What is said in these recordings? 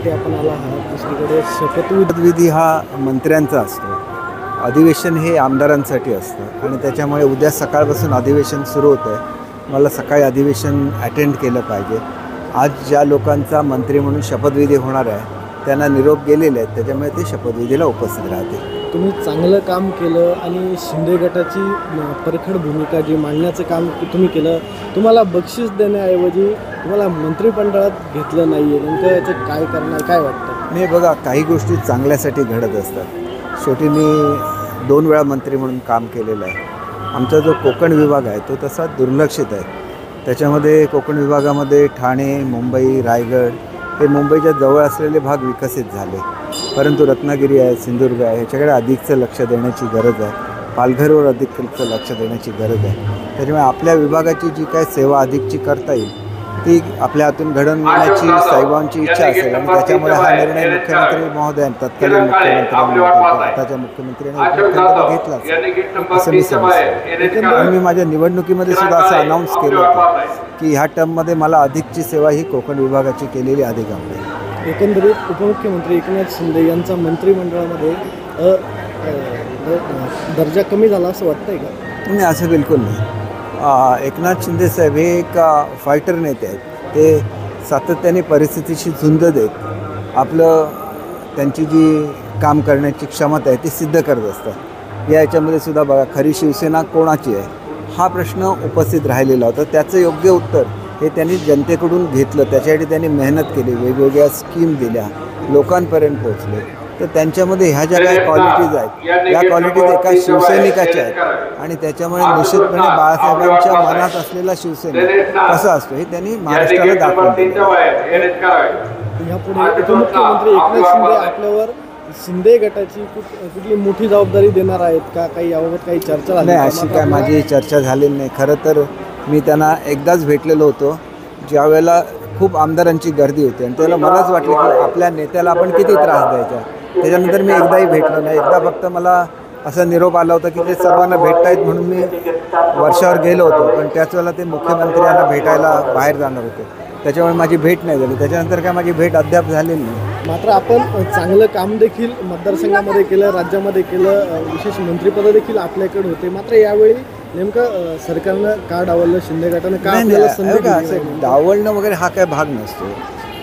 कामासाठी आपण आला आहात, दुसरीकडे शपथविधी हा मंत्र्यांचा असतो, अधिवेशन हे आमदारांसाठी असतं आणि त्याच्यामुळे उद्या सकाळपासून अधिवेशन सुरू होतं आहे. मला सकाळी अधिवेशन अटेंड केलं पाहिजे. आज ज्या लोकांचा मंत्री म्हणून शपथविधी होणार आहे त्यांना निरोप गेलेले आहेत, त्याच्यामुळे ते शपथविधीला उपस्थित राहतील. तुम्ही चांगलं काम केलं आणि शिंदे गटाची परखड भूमिका जी मांडण्याचं काम तुम्ही केलं, तुम्हाला बक्षीस देण्याऐवजी तुम्हाला मंत्रिमंडळात घेतलं नाही आहे, नेमकं याचं काय करणार, काय वाटतं? नाही बघा, काही गोष्टी चांगल्यासाठी घडत असतात. शेवटी मी 2 वेळा मंत्री म्हणून काम केलेलं आहे. आमचा जो कोकण विभाग आहे तो तसा दुर्लक्षित आहे. त्याच्यामध्ये कोकण विभागामध्ये ठाणे, मुंबई, रायगड हे मुंबईच्या जवळ असलेले भाग विकसित झाले, परंतु रत्नागिरी आहे, सिंधुदुर्ग आहे, ह्याच्याकडे अधिकचं लक्ष देण्याची गरज आहे. पालघरवर अधिकचं लक्ष देण्याची गरज आहे. त्याच्यामुळे आपल्या विभागाची जी काय सेवा अधिकची करता येईल ती आपल्या हातून घडवण्याची साहेबांची इच्छा असेल आणि त्याच्यामुळे हा निर्णय मुख्यमंत्री महोदय, तत्कालीन मुख्यमंत्री आताच्या मुख्यमंत्र्यांनी घेतला असं मी समजतो. आणि मी माझ्या निवडणुकीमध्ये सुद्धा असं अनाऊन्स केलं होतं की ह्या टर्ममध्ये मला अधिकची सेवा ही कोकण विभागाची केलेली अधिक आवडेल. एकंदरीत उपमुख्यमंत्री एकनाथ शिंदे यांचा मंत्रिमंडळामध्ये दर्जा कमी झाला असं वाटतंय का? नाही, असं बिलकुल नाही. एकनाथ शिंदे साहेब हे एक फायटर नेते आहेत. ते सातत्याने परिस्थितीशी झुंज देत आपलं त्यांची जी काम करण्याची क्षमता आहे ती सिद्ध करत असतात. याच्यामध्ये सुद्धा बघा, खरी शिवसेना कोणाची आहे हा प्रश्न उपस्थित राहिलेला होता. त्याचं योग्य उत्तर हे त्यांनी जनतेकडून घेतलं. त्याच्यासाठी त्यांनी मेहनत केली, वेगवेगळ्या स्कीम दिल्या, लोकांपर्यंत पोहोचले. तर त्यांच्यामध्ये ह्या ज्या काही क्वालिटीज आहेत या क्वालिटीज एका शिवसैनिकाच्या आहेत आणि त्याच्यामुळे निश्चितपणे बाळासाहेबांच्या मनात असलेला शिवसैनिक कसा असतो हे त्यांनी महाराष्ट्राला दाखवून दिलं. यापुढे उपमुख्यमंत्री एकनाथ शिंदे आपल्यावर शिंदे गटाची कुठली मोठी जबाबदारी देणार आहेत का? काही याबाबत काही चर्चा झाली? नाही, अशी काय माझी चर्चा झालेली नाही. खरं तर मी त्यांना एकदाच भेटलेलो होतो ज्यावेळेला खूप आमदारांची गर्दी होती आणि त्याला मलाच वाटलं की आपल्या नेत्याला आपण किती त्रास द्यायचा. त्याच्यानंतर मी एकदाही भेटलो नाही. एकदा फक्त मला असा निरोप आला होता की ते सर्वांना भेटतायत म्हणून मी वर्षावर गेलो होतो, पण त्याच वेळेला ते मुख्यमंत्र्यांना भेटायला बाहेर जाणार होते, त्याच्यामुळे माझी भेट नाही झाली. त्याच्यानंतर काय माझी भेट अद्याप झालेली नाही. मात्र आपण चांगलं काम देखील मतदारसंघामध्ये केलं, राज्यामध्ये केलं, विशेष मंत्रिपद देखील आपल्याकडे होते. मात्र यावेळी नेमकं सरकारनं का डावललं, शिंदे गटानं का आपल्याला संधी दिली? डावलणं वगैरे हा काय भाग नसतो.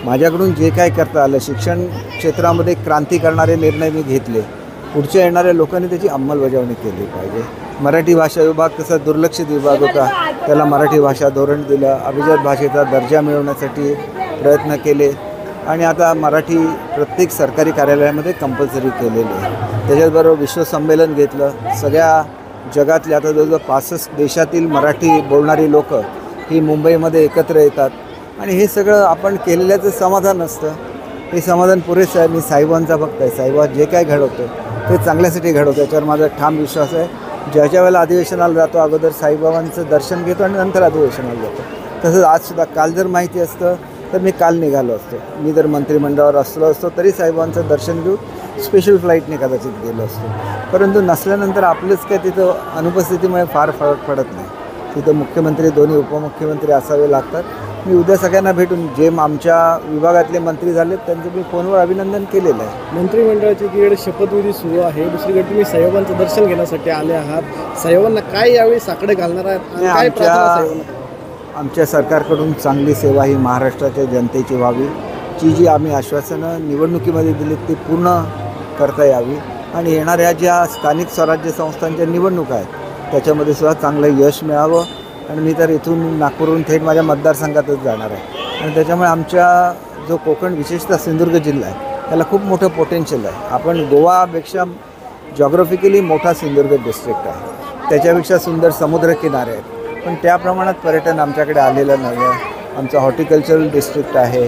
माझ्याकडून जे काय करता आलं, शिक्षण क्षेत्रामध्ये क्रांती करणारे निर्णय मी घेतले. पुढच्या येणाऱ्या लोकांनी त्याची अंमलबजावणी केली पाहिजे. मराठी भाषा विभाग तसा दुर्लक्षित विभाग होता, त्याला मराठी भाषा धोरण दिलं. अभिजात भाषेचा दर्जा मिळवण्यासाठी प्रयत्न केले आणि आता मराठी प्रत्येक सरकारी कार्यालयामध्ये कंपल्सरी केलेली आहे. त्याच्याचबरोबर विश्वसंमेलन घेतलं. सगळ्या जगातले आता जवळजवळ 65 देशातील मराठी बोलणारी लोकं ही मुंबईमध्ये एकत्र येतात आणि हे सगळं आपण केलेल्याचं समाधान असतं. हे समाधान पुरेसं आहे. मी साहेबांचा भक्त आहे. साहेबा जे काय घडवतो ते चांगल्यासाठी घडवतो, याच्यावर माझा ठाम विश्वास आहे. ज्याच्या वेळेला अधिवेशनाला जातो अगोदर साईबाबांचं दर्शन घेतो आणि नंतर अधिवेशनाला जातो. तसंच आजसुद्धा काल जर माहिती असतं तर मी काल निघालो असतो. मी जर मंत्रिमंडळावर असलो असतो तरी साहेबांचं दर्शन घेऊन स्पेशल फ्लाईटने कदाचित गेलो असतो. परंतु नसल्यानंतर आपलेच काय तिथं अनुपस्थितीमुळे फार फरक पडत नाही. तिथं मुख्यमंत्री, दोन्ही उपमुख्यमंत्री असावे लागतात. मी उद्या सगळ्यांना भेटून जे आमच्या विभागातले मंत्री झालेत त्यांचं मी फोनवर अभिनंदन केलेलं आहे. मंत्रिमंडळाची एकीकडे शपथविधी सुरू आहे, दुसरीकडे तुम्ही साहेबांचं दर्शन घेण्यासाठी आले आहात. साहेबांना काय यावेळी साकडे घालणार आहात? आमच्या सरकारकडून चांगली सेवा ही महाराष्ट्राच्या जनतेची व्हावी. जी आम्ही आश्वासनं निवडणुकीमध्ये दिली ती पूर्ण करता यावी आणि येणाऱ्या ज्या स्थानिक स्वराज्य संस्थांच्या निवडणुका आहेत त्याच्यामध्ये सुद्धा चांगलं यश मिळावं. आणि मी तर इथून नागपूरहून थेट माझ्या मतदारसंघातच जाणार आहे आणि त्याच्यामुळे आमच्या जो कोकण, विशेषतः सिंधुदुर्ग जिल्हा आहे त्याला खूप मोठं पोटेन्शियल आहे. आपण गोवापेक्षा जॉग्राफिकली मोठा सिंधुदुर्ग डिस्ट्रिक्ट आहे, त्याच्यापेक्षा सुंदर समुद्रकिनारे आहेत, पण त्या प्रमाणात पर्यटन आमच्याकडे आलेलं नाही आहे. आमचं हॉर्टिकल्चरल डिस्ट्रिक्ट आहे,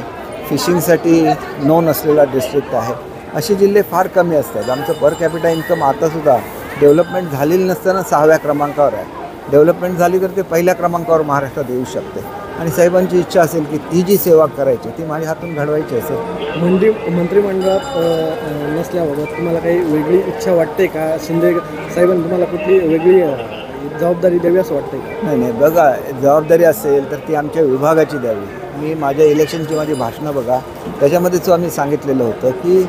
फिशिंगसाठी नोन असलेला डिस्ट्रिक्ट आहे. असे जिल्हे फार कमी असतात. आमचं पर कॅपिटा इन्कम आतासुद्धा डेव्हलपमेंट झालेली नसताना 6व्या क्रमांकावर आहे. डेव्हलपमेंट झाली तर ते पहिल्या क्रमांकावर महाराष्ट्रात येऊ शकते आणि साहेबांची इच्छा असेल की ती जी सेवा करायची ती माझ्या हातून घडवायची असेल. मंत्रिमंडळात नसल्याबाबत तुम्हाला काही वेगळी इच्छा वाटते का? शिंदे साहेबांनी तुम्हाला कुठली वेगळी जबाबदारी द्यावी असं वाटते का? नाही, बघा, जबाबदारी असेल तर ती आमच्या विभागाची द्यावी. मी माझ्या इलेक्शनची माझी भाषणं बघा, त्याच्यामध्येच आम्ही सांगितलेलं होतं की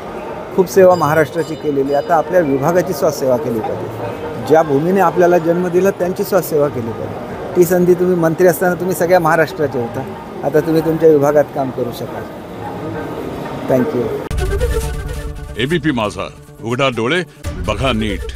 खूप सेवा महाराष्ट्राची केलेली, आता आपल्या विभागाची सेवा केली पाहिजे. ज्या भूमीने आपल्याला जन्म दिला त्यांची सेवा केली पाहिजे. ती संधी तुम्ही मंत्री असताना तुम्ही सगळ्या महाराष्ट्राचे होता, आता तुम्ही तुमच्या विभागात काम करू शकाल. थँक्यू. एबीपी माझा, उघडा डोळे बघा नीट.